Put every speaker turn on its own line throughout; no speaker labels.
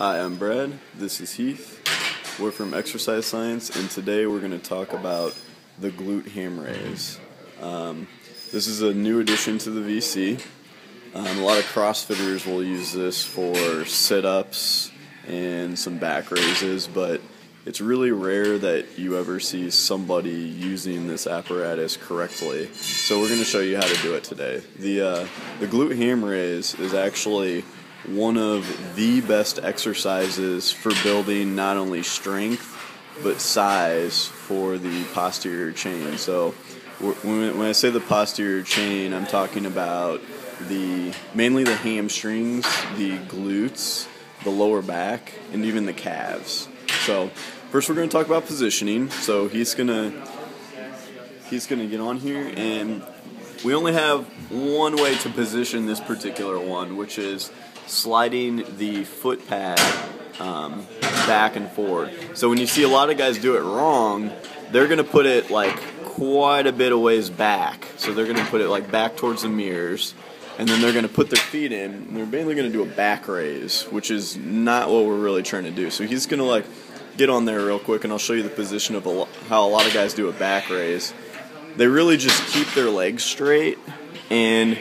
Hi, I'm Brad. This is Heath. We're from Exercise Science, and today we're going to talk about the Glute Ham Raise. This is a new addition to the VC. A lot of CrossFitters will use this for sit-ups and some back raises, but it's really rare that you ever see somebody using this apparatus correctly. So we're going to show you how to do it today. The Glute Ham Raise is actually one of the best exercises for building not only strength but size for the posterior chain. So when I say the posterior chain, I'm talking about mainly the hamstrings, the glutes, the lower back, and even the calves. So first we're going to talk about positioning. So he's gonna get on here, and we only have one way to position this particular one, which is sliding the foot pad back and forward. So when you see a lot of guys do it wrong, they're going to put it like quite a bit of ways back. So they're going to put it like back towards the mirrors, and then they're going to put their feet in, and they're mainly going to do a back raise, which is not what we're really trying to do. So he's going to like get on there real quick, and I'll show you the position of how a lot of guys do a back raise. They really just keep their legs straight, and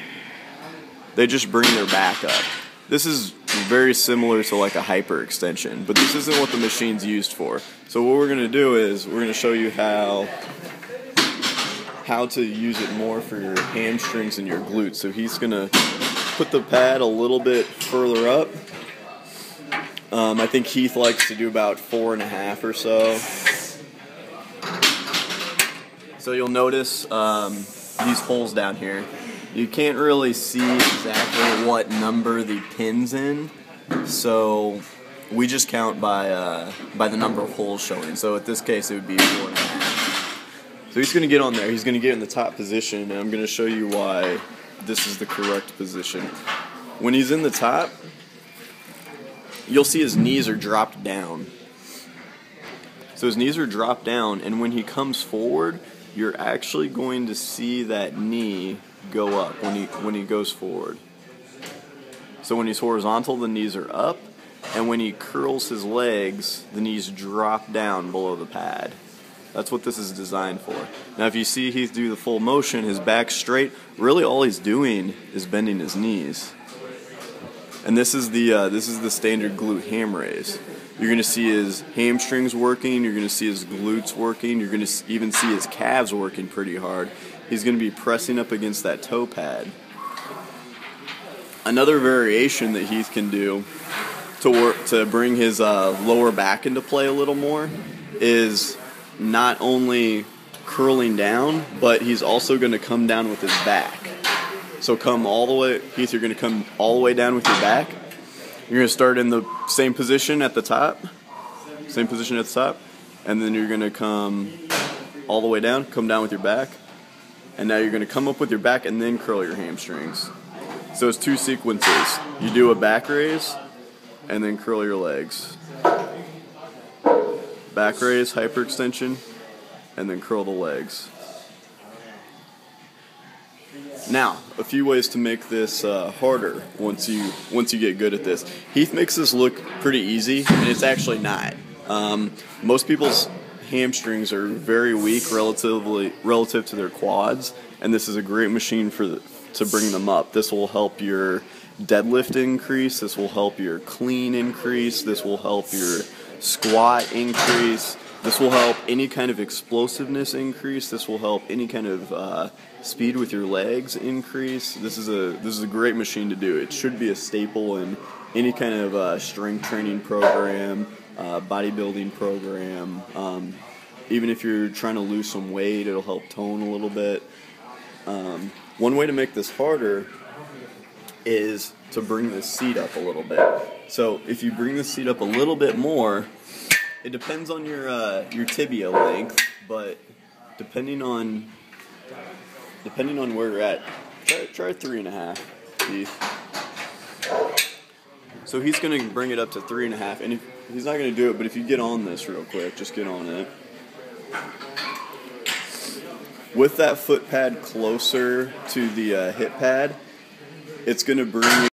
they just bring their back up. This is very similar to like a hyperextension, but this isn't what the machine's used for. So what we're going to do is we're going to show you how to use it more for your hamstrings and your glutes. So he's going to put the pad a little bit further up. I think Heath likes to do about 4.5 or so. So you'll notice these holes down here. You can't really see exactly what number the pin's in, so we just count by the number of holes showing. So in this case, it would be 4.5. So he's going to get on there. He's going to get in the top position, and I'm going to show you why this is the correct position. When he's in the top, you'll see his knees are dropped down. So his knees are dropped down, and when he comes forward, you're actually going to see that knee go up when he goes forward. So when he's horizontal, the knees are up, and when he curls his legs, the knees drop down below the pad. That's what this is designed for. Now if you see Heath do the full motion, his back straight, really all he's doing is bending his knees. And this is the standard glute ham raise. You're going to see his hamstrings working, you're going to see his glutes working, you're going to even see his calves working pretty hard. He's going to be pressing up against that toe pad. Another variation that Heath can do to bring his lower back into play a little more is not only curling down, but he's also going to come down with his back. So come all the way, Heath, you're going to come all the way down with your back. You're going to start in the same position at the top, and then you're going to come all the way down, come down with your back, and now you're going to come up with your back and then curl your hamstrings. So it's two sequences. You do a back raise, and then curl your legs. Back raise, hyperextension, and then curl the legs. Now, a few ways to make this harder once you get good at this. Heath makes this look pretty easy, and it's actually not. Most people's hamstrings are very weak relative to their quads, and this is a great machine to bring them up. This will help your deadlift increase. This will help your clean increase. This will help your squat increase. This will help any kind of explosiveness increase. This will help any kind of speed with your legs increase. This is a great machine to do. It should be a staple in any kind of strength training program, bodybuilding program. Even if you're trying to lose some weight, it'll help tone a little bit. One way to make this harder is to bring the seat up a little bit. So if you bring the seat up a little bit more, it depends on your tibia length, but depending on where you're at, try 3.5, Heath. So he's going to bring it up to 3.5, and he's not going to do it, but if you get on this real quick, just get on it. With that foot pad closer to the hip pad, it's going to bring